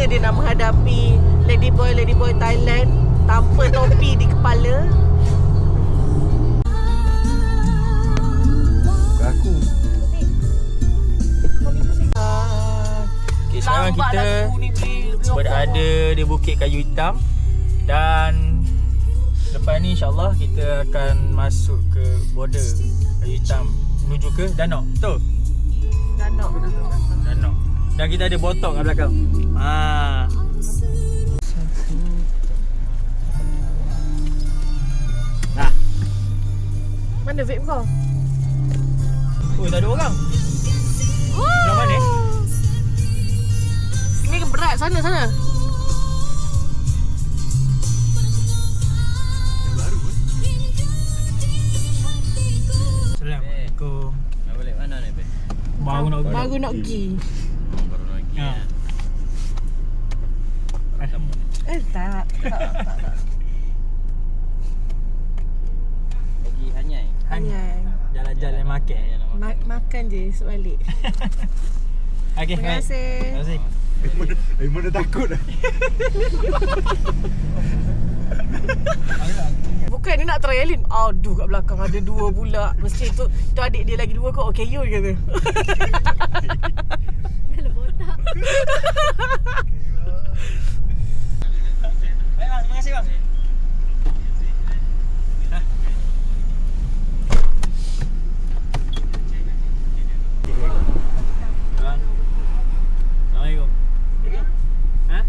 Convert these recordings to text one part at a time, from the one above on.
dia nak menghadapi Ladyboy Thailand tanpa topi di kepala. Aku. Okay, sekarang kita berada di Bukit Kayu Hitam. Dan lepas ni insyaAllah kita akan masuk ke border Kayu Hitam menuju ke Danok. Betul? Danok. Danok. Dan kita ada botok kat belakang. Nah. Mana vape kau? Oh, tak ada orang. Belah mana? Ni berat sana. Assalamualaikum. Nak balik mana ni, Be? Baru nak pergi. Baru nak pergi. Baru lagi. Ha. Tak. Lagi hanyai. Anyai. Jalan-jalan market. Makan je sebalik. Okey, Terima baik. kasih. Terima kasih. Mana takut dah. Bukan dia nak trialin. Aduh kat belakang ada dua pula. Mesti tu adik dia lagi dua kot. Okay, you kata. Dalam botak. Baik bang, terima kasih bang. Bang. Assalamualaikum. Ha?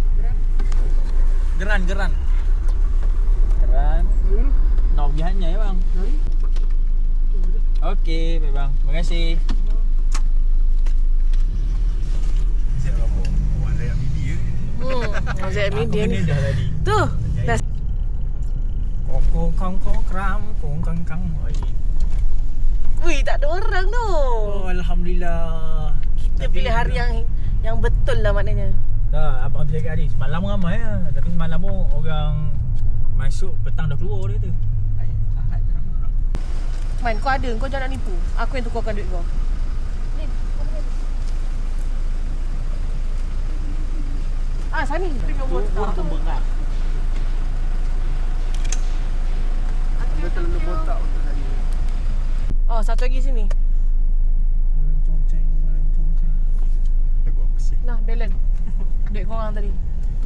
Geran. Geran. Nak pergi hanya ya bang. Okey, baik bang. Terima kasih. Siap apa? Orang layak media ni. Azab media ni. Dah tadi. Tu. Dah. Kong kram, kong kang. Ui, tak ada orang tu. Oh, alhamdulillah. Kita pilih hari yang betul lah maknanya. Dah, abang tu jaga hari. Semalam ramai lah. Tapi semalam pun orang masuk petang dah keluar dia tu. Man, kau ada. Kau jangan nak nipu. Aku yang tukarkan duit kau. Sani. Tengok botak. berat. Dia terlalu botak untuk saya. Oh, satu lagi sini. Lagu apa sih? Nah, balance. Duit korang tadi.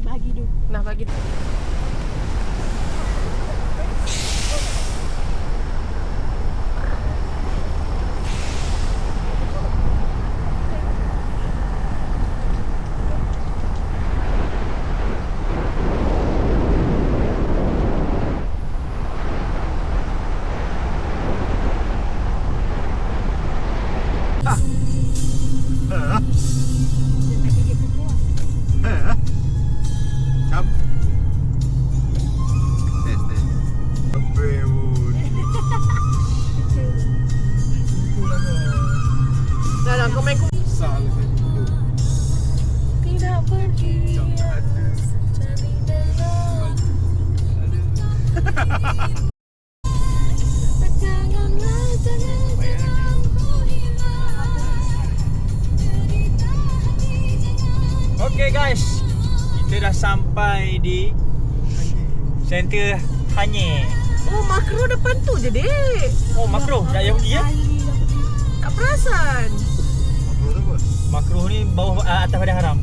Bagi tu. Nah, bagi tu. Cam. Test. Sampai pun. Dah, kau main Besar lah saya dulu. tidak pergi. Macam tak ada. Okay guys, kita dah sampai di center Hanyir. Oh, makro depan tu je, dek. Oh, makro dah yang pergi ya? Tak perasan. Apa tu apa? Makro ni bawah atas Padang Haram.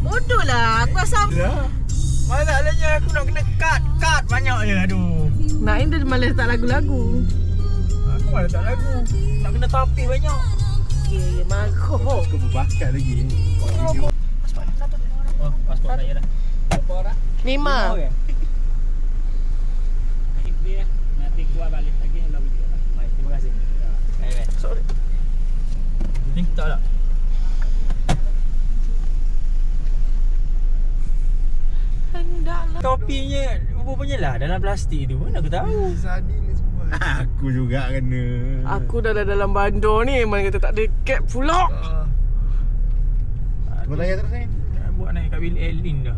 Bodoh lah. Aku rasa Ya. Masalahnya aku nak kena cut banyaknya. Aduh. Nak ini dia malah letak lagu-lagu. Aku malah tak lagu. Nak kena tapi banyak. Ya, makro. Kau berbakat lagi ni. Video. Oh, pasport saya dah. Berapa orang? 5. Okay. Nanti keluar balik lagi dalam video. Baik, terima kasih. Baik. Sorry. Ni tak tak. Hendaklah. Topinya rupanya lah dalam plastik tu. Mana aku tahu. Sardin ni semua. Aku juga kena. Aku dah dalam bandar ni. Mana kata tak ada cap pula. Kau tanya terus ni. Buat naik kat bilik Elin dah.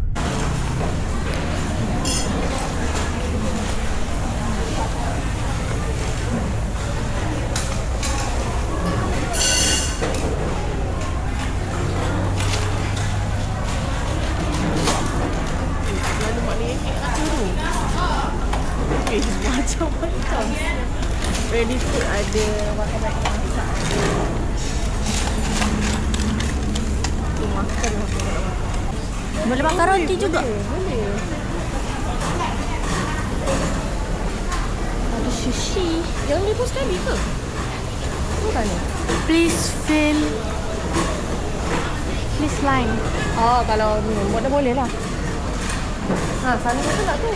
Ada makan masak. Tu makan. Boleh makan roti juga. Boleh. Ada sushi. Yang ni pun sekali ke? Bukan ni. Please fill. Please line. Oh, kalau ni dah boleh lah. Ha, sana tu nak tu.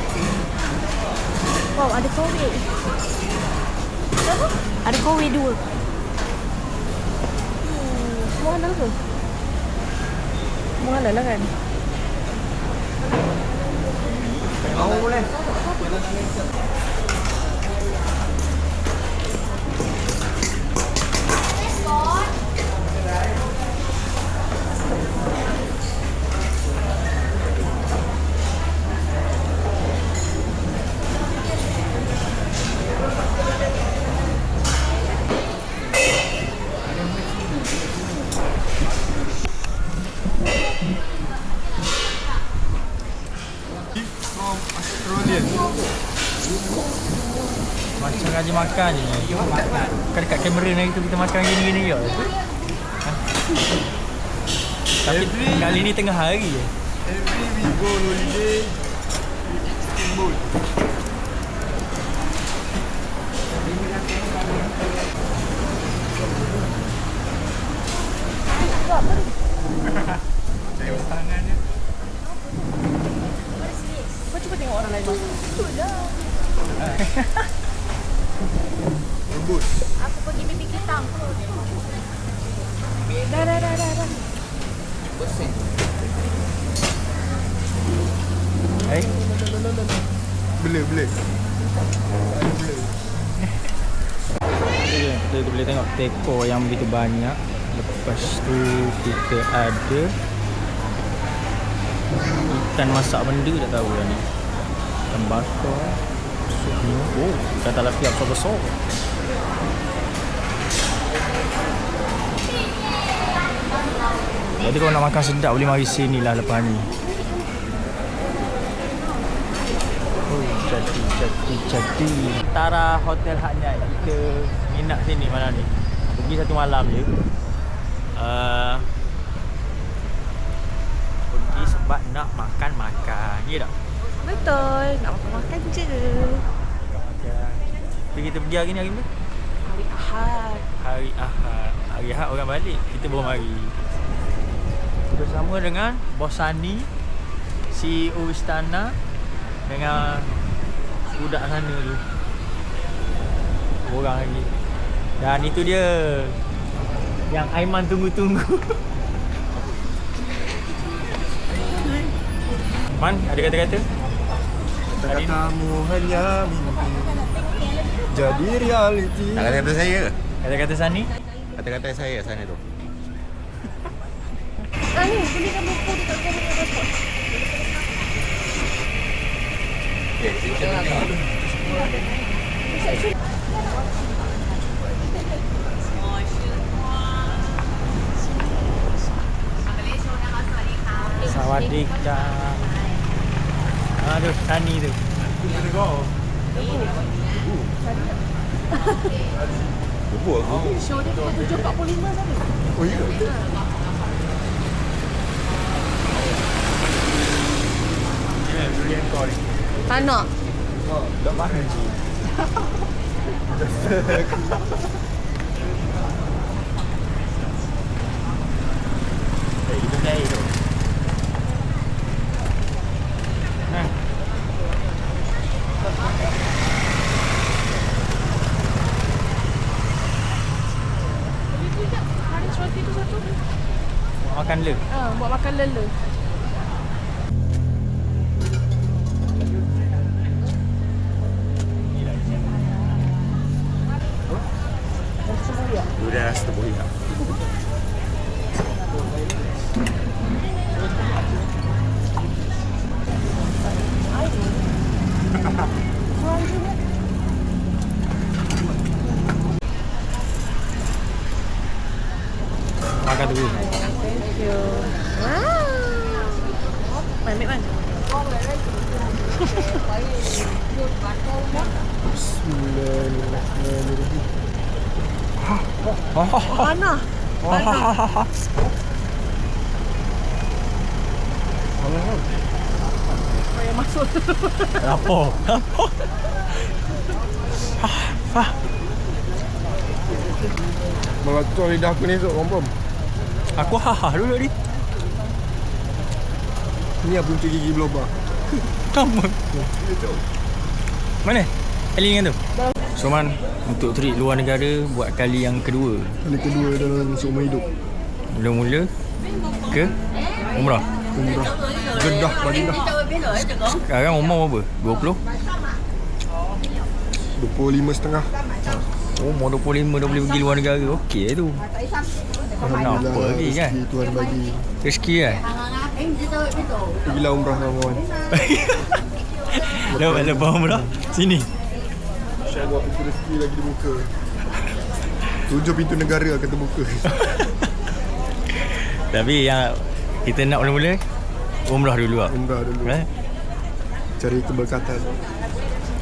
Wow, ada kowe. Apa? Ada kowe 2. Semua halal ke? Semua halal lah kan? Mau boleh. From Australia. Macam raja makan je ni. Kan dekat kamera ni kita makan gini-gini je. Ha? Tapi kali ni tengah hari je. Every we go holiday, we eat steamboat. Saya tangannya. Kau cuba tengok orang lain makan. Rebus. Aku pergi pipi ketang. Dah. Eh? Bela. Kita boleh tengok teko yang begitu banyak. Lepas tu kita ada ikan masak benda, tak tahu lah ni. Ikan bakar. Supnya. Oh, ikan tilapia besar-besar. Jadi kalau nak makan sedap boleh mari sini lah lepas ni. Oh, jadi. Tara Hotel Hanyai. Kita minat sini malam ni. Pergi satu malam je. Pergi sebab nak makan-makan. Ya tak? Betul. Nak makan-makan je. Jadi kita pergi hari ni hari mana? Hari Ahad. Hari Ahad. Hari Ahad orang balik. Kita baru mari. Bersama dengan Bos Sani, CEO Istana, dengan budak sana tu. Orang lagi. Dan itu dia yang Aiman tunggu-tunggu. Man, ada kata-kata? Kata-katamu hanya mimpi jadi reality. Kata-kata saya ke? Kata-kata Sani? Kata-kata saya sana tu. Ni, belikan buku dekat kamera passport. Sawadika. Aduh, Sani tu. Buku aku. Show dia pukul 7.45 tadi. Oh iya. Durian kau ni. Tak nak. Tak makan je. Itu dia tu. Nah. Haris roti tu satu. Makan le. Buat makan lele. Sudah seterbuya. Makan dulu. Thank you. Wow. Ambil man. Bismillahirrahmanirrahim. Mana? Payah masuk. Apa? Melacak lidah aku ni sok confirm. Aku dulu ni. Ni apa punca gigi berlubang. Kamu. Mana? Kali dengan tu? So Man, untuk trip luar negara buat kali yang kedua. Kali kedua dalam seumur hidup. Mula-mula ke umrah. Umrah Jeddah Madinah. Sekarang umur berapa? 20? 25.5. Umur 25 dah boleh pergi luar negara. Okey tu. Kenapa lagi kan? Rezeki Tuhan bagi. Rezeki kan? Pergilah umrah kawan-kawan. Lepas umrah sini. InsyaAllah pintu rezeki lagi dibuka. 7 pintu negara akan terbuka. Tapi yang kita nak mula-mula umrah dulu lah. Umrah dulu. Cari keberkatan.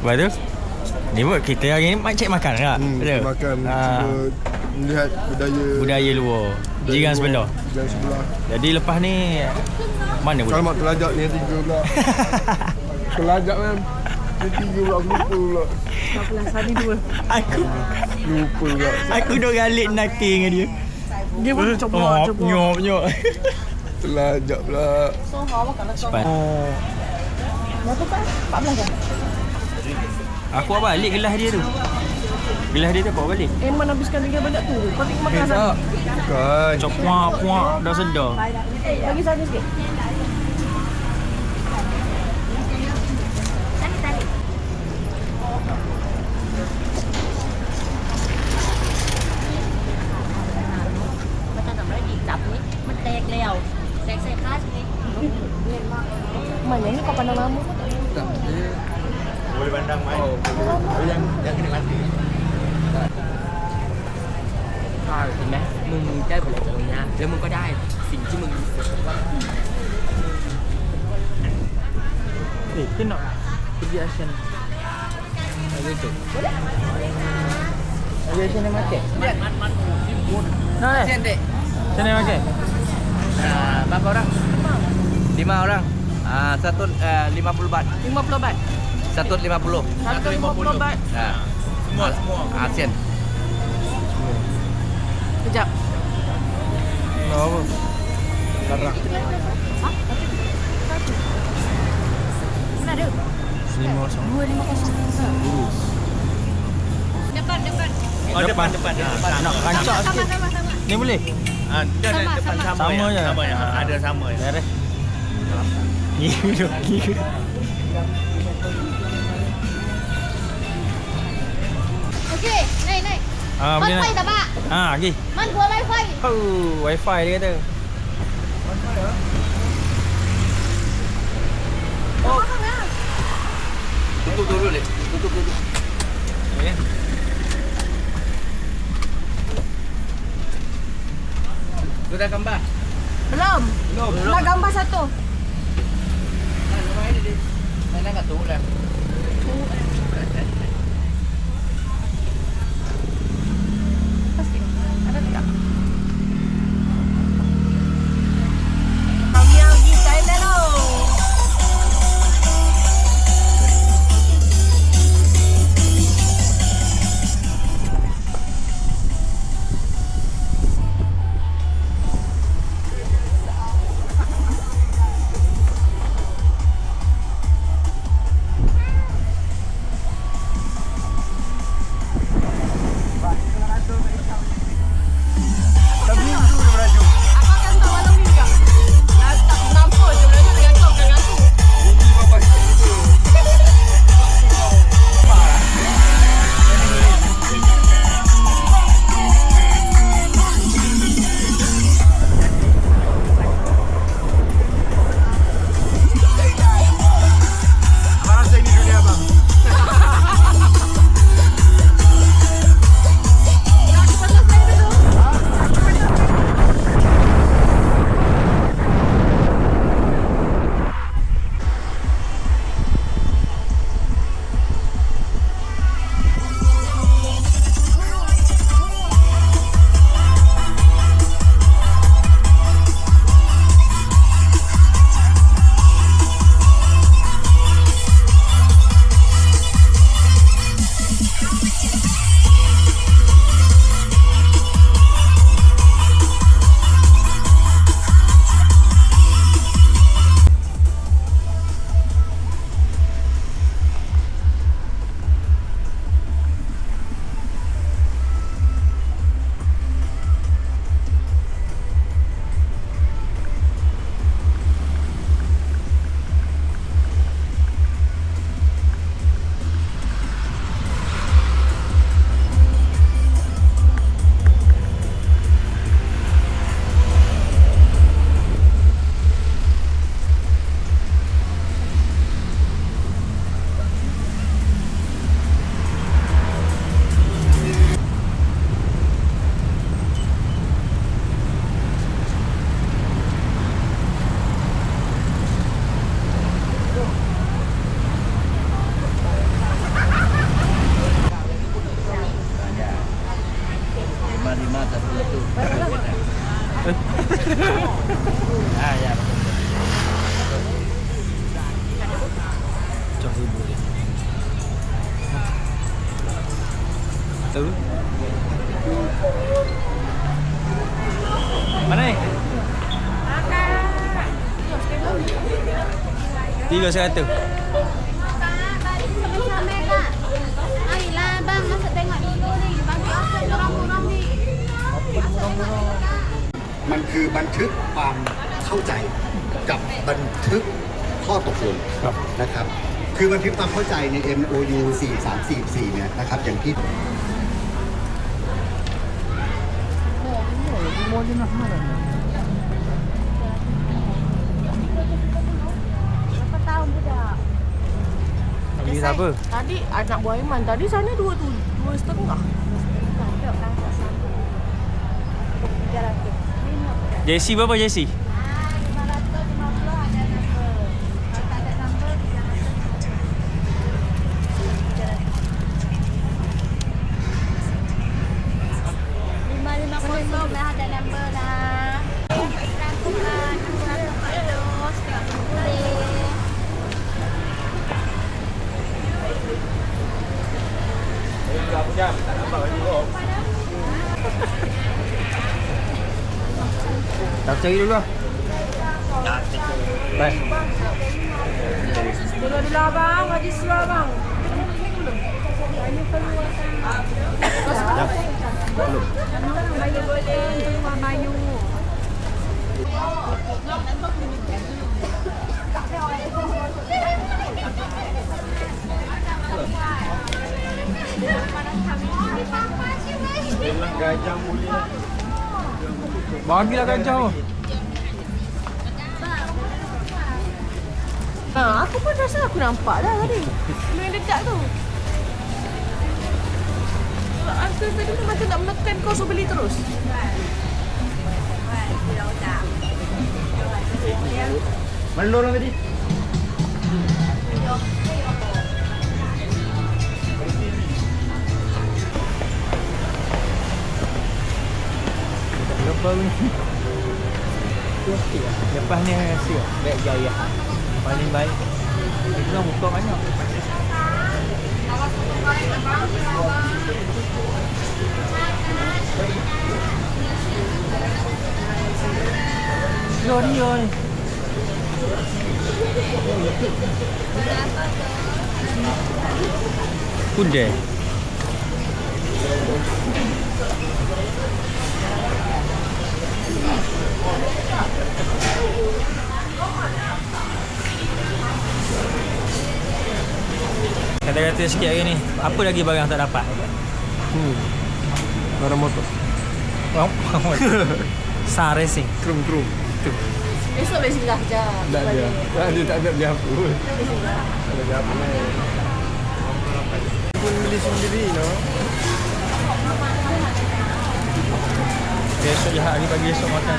Lepas tu ni buat kita hari ni cek makan tak? Betul? Makan. Cuba melihat budaya luar. Jiran sebelah. Jiran sebelah. Jadi lepas ni mana boleh? Selamat terlajak ni 3 pula. Terlajak kan. Ni 3 pula aku lupa pula. Tak apalah, Sani 2. Aku Lupa pula. aku dah galik nakir dengan dia. Dia pun coba. Nyop. Terlajak pula. Cepat. Berapa Pak? 14 kan? Aku bawa balik gelas dia tu. Gelas dia tu bawa balik. Eman habiskan tinggal banyak tu. Kau tengok makan Sani. Bukan. Cok puak dah sedar. Bagi Sani sikit. Mana ni kau pandang lama pun tak? Boleh pandang main. Yang kena mati. เห็นไหมมึงได้ผลจากตรงเนี้ยแล้วมึงก็ได้สิ่งที่มึงรู้สึกว่า Kita nak pergi Asian. Ada tu. Ada Asian yang makan? Asian dek. Asian yang makan? Berapa orang? 5 orang. Satu 50 baht. 50 baht. Satu 50. 150 baht. Semua. Asian. Kejap. Apa? Larak. Mana ada? 5 Depan. Oh, depan. Nak rancak sikit. Ni boleh? Depan sama je. Sama ya. Ada sama ya. Beres. Gila. Okey, naik. Boleh Wifi nak? tak Pak? Pergi. Man gua wifi. Wifi dia kata. Tutup dulu dek. Tutup dulu. Okay. Lu dah gambar? Belum. Nak gambar satu. Mana kat tu lah. Pasti. Ada tak? Kami yang pergi Thailand tau. satu. Ya. Cok ibu dia. Tahu? Mana ni? 300. Sampai-sampai kak. Marilah bang, masuk tengok dulu ni. Bagi asal murah-murah ni. มันคือบันทึกความเข้าใจกับบันทึกข้อตกลงนะครับ คือบันทึกความเข้าใจใน MOU 4344เนี่ยนะครับอย่างที่ Berapa tahun budak? Beli apa? Tadi anak buah Aiman. Tadi sana 2 tu. 2,5. Duduk kan tak sama. 300. JC berapa JC? 550 ada number. Kalau tak ada number, 550 dah ada number dah. Rangkuman 600 tengok boleh. Tak cari dulu lah. Baik. Dulu abang. Haji Sura abang. Gajah mulia. Bagilah gajah tu. Aku pun rasa aku nampak dah tadi. Main dekat tu. Uncle tadi tu macam nak menekan kau suruh beli terus. Mana orang tadi? Lepas ni. Lepas ni siap. Baik jaya. Paling baik. Kita nak buka banyak. Dia ni. Kudai. Kata-kata sikit hari ni. Apa lagi barang tak dapat? Barang motor. Sar Racing. Krum. Esok boleh singgah je. Tak ada. Dia tak ada beli apa pun. Tak ada beli apa lain. Pun beli sendiri no. Besok je hari pagi esok makan.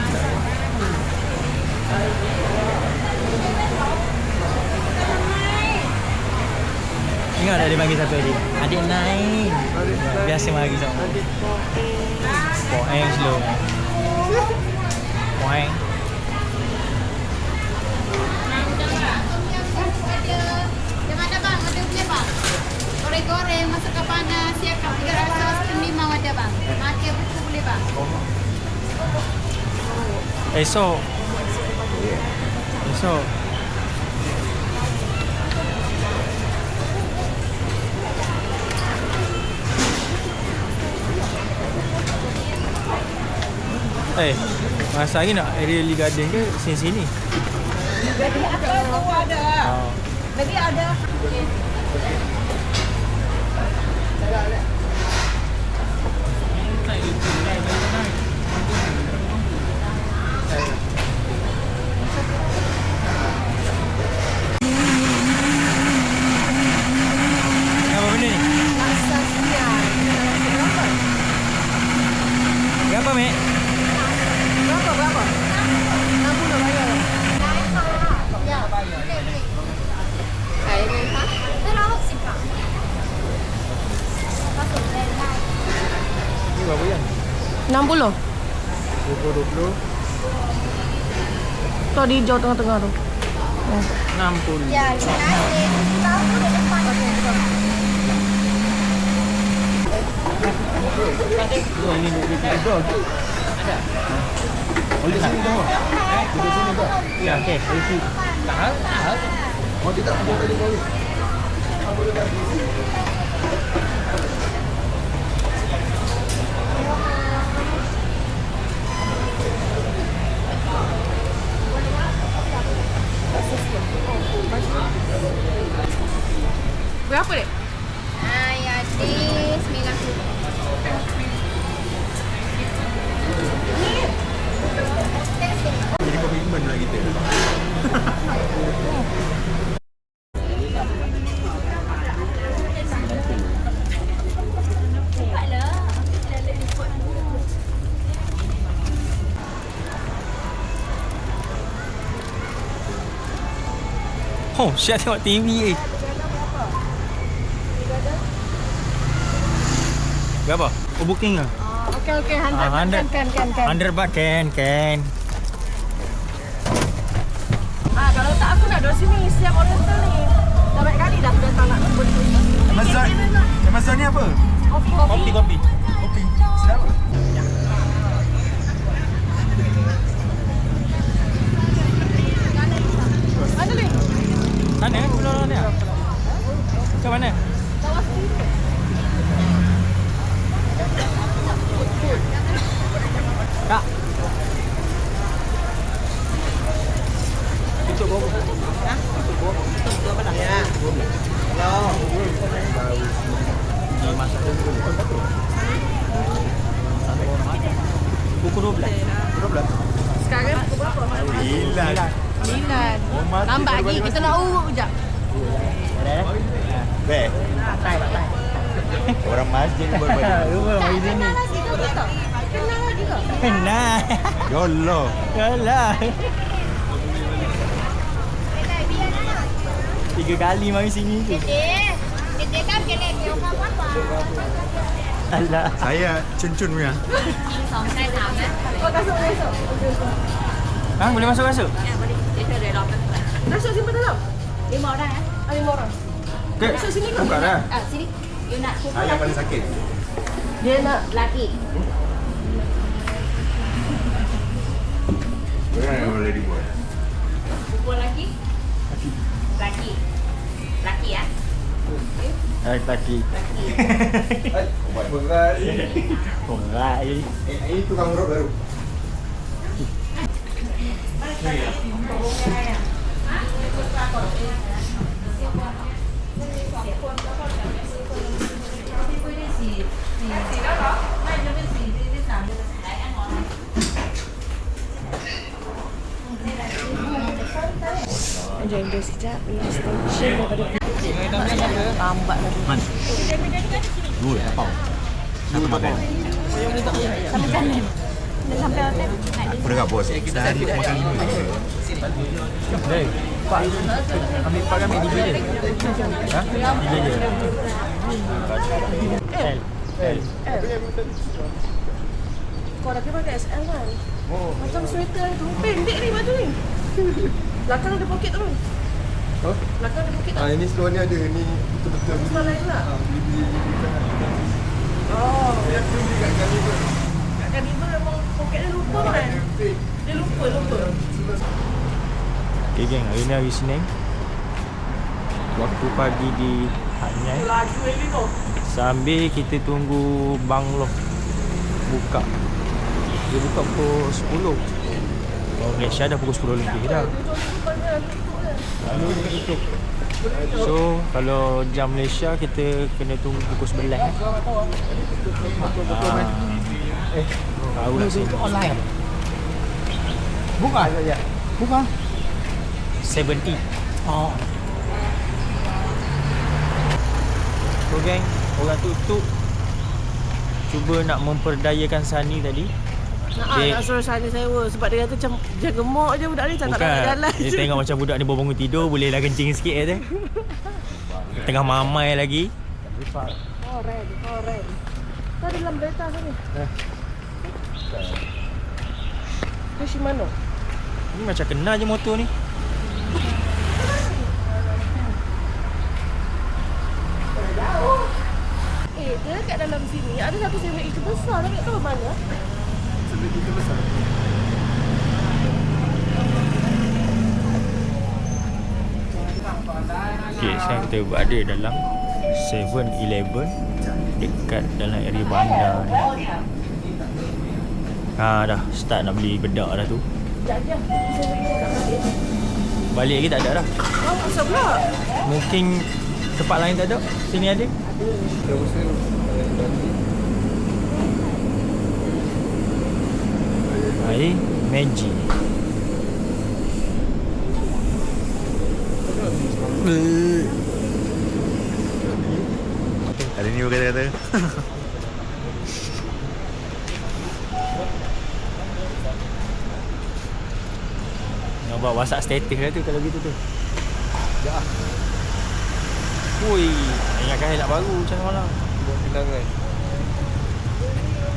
Ingat ada dia bagi satu lagi. Adik naik. Biasa bagi sama. Poeng slow. Poeng. Yang ada bang, ada boleh bang. Goreng-goreng, masukkan panas, siapkan 305 ada bang. Makan buku boleh bang. Esok. Masa hari nak area Lee Garden ke sini-sini? Jadi ada. Jadi ada. Apa benda ni? Berapa, Mek? Berapa? 60 bayar. Ya. Boleh. Kaya ni ha? Terlalu 60 bang. Masuk dari Ni berapa yang? 60. 20. Tu di hijau tengah-tengah tu. 60. Ya, terima kasih. Tahu di depan. Boleh sini dah. Duduk sini dah. Ya, okey. Oh tidak, boleh boleh. Berapa dek? Ya, di 90. Jadi komitmen lah kita. Oh, Syah tengok TV. Berapa? Oh, booking ke? Okey, 100. kan. 100 baht can. Kalau tak aku nak duduk sini siap oriental ni. Dah banyak kali dah aku datang nak jumpa dia. Amazon ni apa? Kopi. Kopi. Sedap ke? Mana ni? Sana pulau ni. Ke mana? Kak. Tutup berapa? Ha? Tutup berapa dah? Ya. Hello. Ni masak dulu. Pukul 12. 12. Sekarang pukul berapa? 9. Lambat lagi kita nak urut sekejap. Baik. Orang masjid ni buat balik. Mari sini. Kenal lagi kok? Kenal. Yolo. Yalah. 3 kali mari sini tu. Gede kan kelek dia apa-apa. Alah. Saya cun-cun punya. 2 3 Oh, masuk. Ha, boleh masuk? Ya, boleh. Kita ada lock. Masuk simpan dalam. 5 orang eh. 5 orang. Okey. Masuk sini ke? Buka dah. Sini. You nak pukul Saya lagi? paling sakit. Dia nak Laki. Bagaimana yang boleh dibuat? Pukul lagi? Laki ya? Laki. Buat berat. Berat je ni. Ini tukang urut baru. Jangan sekejap. Station daripada lambat lagi. Man. Dua apa? Satu makan. Sampai jalan. Sampai hotel. Aku dekat bos. Sehari aku makan 5 je. Dek, Pak. Ambil Pak ambil DB je. Ha? DB je. L. Kau dah pakai SL kan? Macam sweater tu. Pendek ni baju ni. Belakang ada poket tu. Oh? Belakang ada poket tu. Ini seluar ni ada. Ni betul-betul. Sebelah lain pula. Beli Oh. Saya beli kat kami pun. Kat River memang poket dia lupa kan? Dia lupa. Okay geng, hari ni hari Senin. Waktu pagi di Hat Nyai. Laju lagi tu. Sambil kita tunggu Bangloh buka. Dia buka pukul 10. Oh, Malaysia dah pukul 10 lebih dah. Lalu dia tutup. So, kalau jam Malaysia kita kena tunggu pukul 11. Tahu lah sini. Online. Buka saja. Buka. 70. Oh. So geng, orang tutup cuba nak memperdayakan Sani tadi. Dia- Nak suruh Sani sewa. Sebab dia kata macam dia gemuk je budak ni. Tak nak jalan. Dia tengok macam budak ni baru bangun tidur, bolehlah kencing sikit je. Tengah mamai lagi. Oren. Tu ada dalam berita sini. ke Shimano? Ni macam kena je motor ni. Dia kat dalam sini ada satu 7-Eleven besar, tapi tak tahu mana. 7-Eleven besar. Okay, sekarang kita berada dalam 7-Eleven dekat dalam area bandar ni. Dah start nak beli bedak dah tu. Balik lagi tak ada dah. Oh, asal pula? Mungkin tempat lain tak ada. Sini ada. Saya rasa Air Magic. Hari ni berkata-kata. Nak buat WhatsApp status lah tu kalau gitu tu. Ya. Ui, ingatkan helak baru macam semalam. Buat kenangan.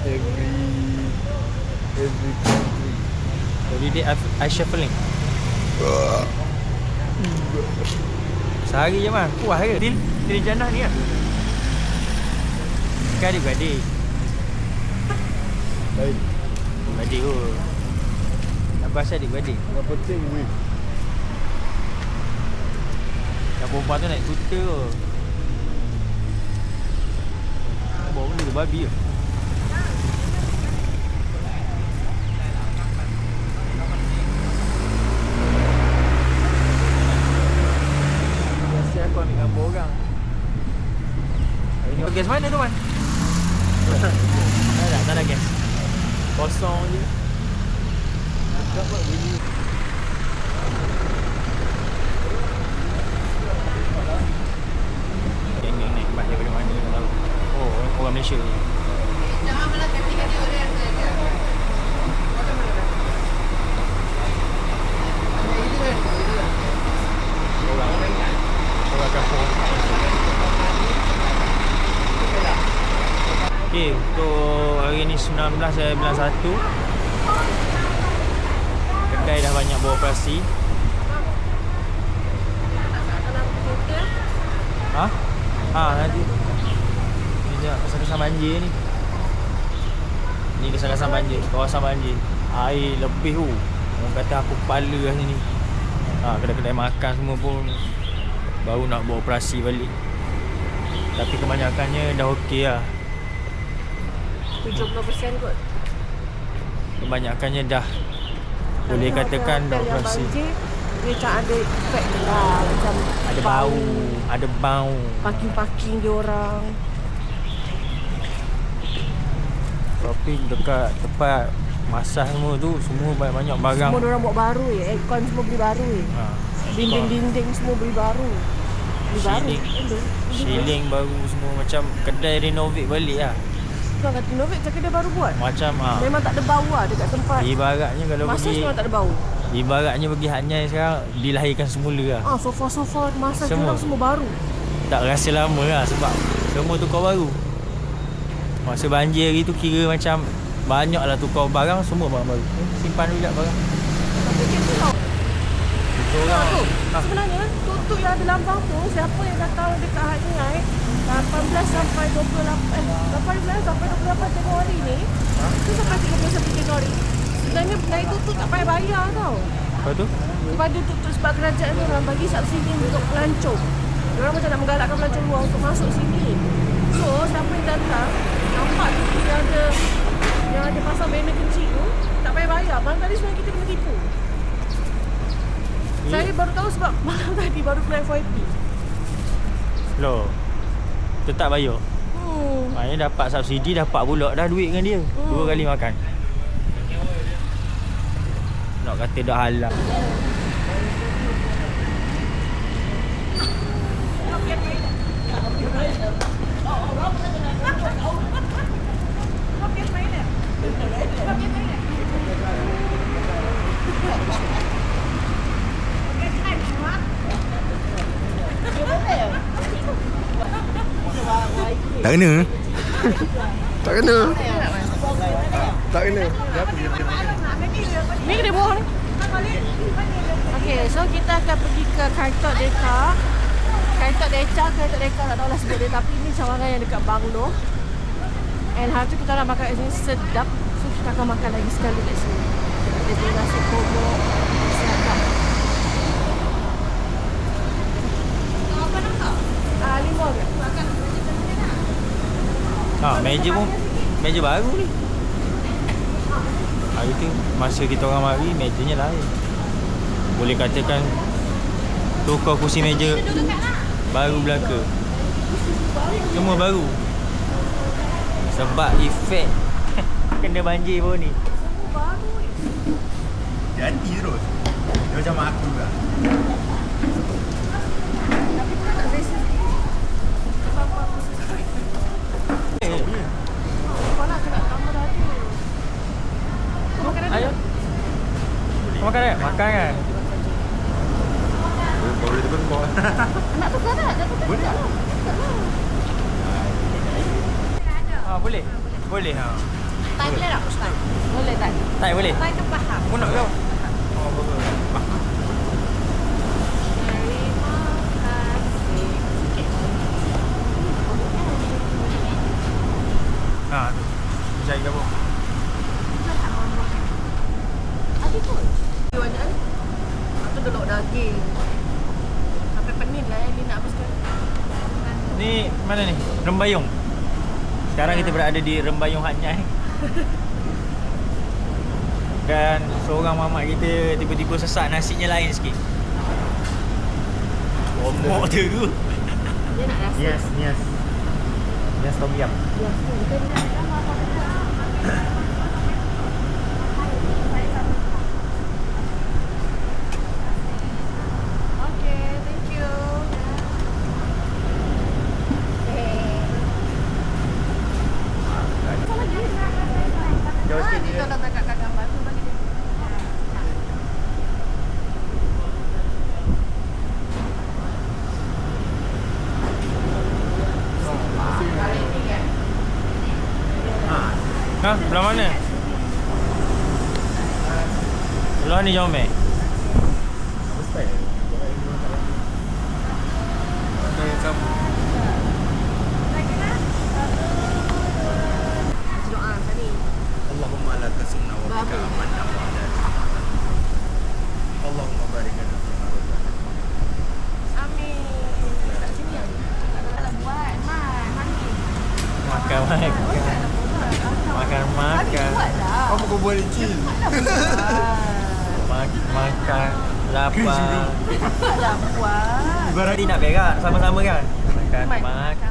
Every country. Every day I shuffling. Sehari je mah. Puas ke? Til jannah ni lah. Kan adik-beradik. Baik. Adik tu. Apa asal adik-beradik? Yang penting wave. Yang perempuan tu naik skuter tu. Bawa benda tu babi ke? Biasa aku ambil gambar orang. Hari ni gas mana tu Man? Tak ada gas. Kosong je. Geng-geng naik bas daripada mana tak tahu. Oh, orang Malaysia ni. Orang kampung. Okay, untuk hari ni 19 saya bulan 1. Kedai dah banyak beroperasi. Nanti ni je kawasan banjir ni. Ni kawasan banjir, kawasan banjir. Air lebih tu. Orang kata aku kepala kat sini. Kedai-kedai makan semua pun baru nak beroperasi balik. Tapi kebanyakannya dah okey lah. 70% kot. Kebanyakannya dah boleh katakan dah Yang operasi. banjir, dia macam ada efek dia lah. Macam Ada bau, ada bau. Parking-parking dia orang. Tapi dekat tempat masak semua tu, semua banyak-banyak barang. Semua orang buat baru aircon semua beli baru Dinding-dinding semua beli baru. Beli baru. Shilling baru semua, macam kedai renovate balik lah. Kau kata Novik cakap dia baru buat. Macam Memang tak ada bau lah dekat tempat. ibaratnya kalau Massage pergi, memang tak ada bau. ibaratnya pergi Hanyai sekarang dilahirkan semula lah. Sofa-sofa massage Semua. orang semua baru. Tak rasa lama lah sebab semua tukar baru. Masa banjir hari tu kira macam banyak lah tukar barang, semua barang baru. Simpan dulu barang. Tapi gitu tau. Itu orang. Sebenarnya tutup yang ada lambang tu, siapa yang datang dekat Hanyai 18 sampai 18 sampai 28 Januari ni, tu sampai 31 Januari. Sebenarnya benda itu tu tak payah bayar tau. Apa tu? Kepada tutup sebab kerajaan ni orang bagi subsidi untuk pelancong. Diorang macam nak menggalakkan pelancong luar untuk masuk sini. So, siapa yang datang, nampak tu yang ada pasang banner kecil tu, tak payah bayar. Malam tadi sebenarnya kita kena tipu. Saya baru tahu sebab malam tadi baru kena FYP. Loh. Tetap bayar. Maknanya dapat subsidi, dapat pula dah duit dengan dia. 2 kali makan. Nak kata dah halal. Tak kena. Tak kena. Tak kena. Dia apa dia makan? Ni kena buang ni. Okay, so kita akan pergi ke kantor Deka. Kantor Deka tak tahulah sebut dia, tapi ni cawangan yang dekat Banglo. And hari tu kita nak makan kat sini sedap. So kita akan makan lagi sekali kat sini. Dia punya nasi komo sedap. Apa nak tak? 5 ke? Makan Meja baru ni. Hari tu masa kita orang mari mejanya lain. Boleh katakan tukar kursi meja baru belaka. Semua baru. Sebab efek kena banjir pun ni. Jadi terus. Dia macam aku juga. Ayo. Kau makan tak? Makan kan? Kau boleh tukar kau. Nak tukar tak? Nak tukar Boleh tak? Boleh. Boleh ha. Thai boleh tak Ustaz? Boleh tak? Tak boleh. Thai tu faham. Aku nak kau. Terima kasih. Ha tu. Cari kau. Ada kot. Banyak ni. Lepas tu delok daging. Sampai pening lah ni nak habiskan. Ni mana ni? Rembayung. Sekarang kita berada di Rembayung Hanyai. Dan seorang mamak kita tiba-tiba sesak nasinya lain sikit. Omok tu. Dia nak rasa. Yes. Yes tom yum. Okay, thank you. Jauh sikit dia. Kita letak kat gambar tu bagi dia. Ha, belah mana? Belah ni Jomel. Doa tadi. Allahumma la tasna wa bika amanna wa ala. Allahumma barik lana fi ma razaqtana. Amin. Kat sini yang nak buat mani. Makan. Buat dah. Apa kau buat licin? Makan. Lapar. Dah buat. Ibarat nak berak sama-sama kan? Makan.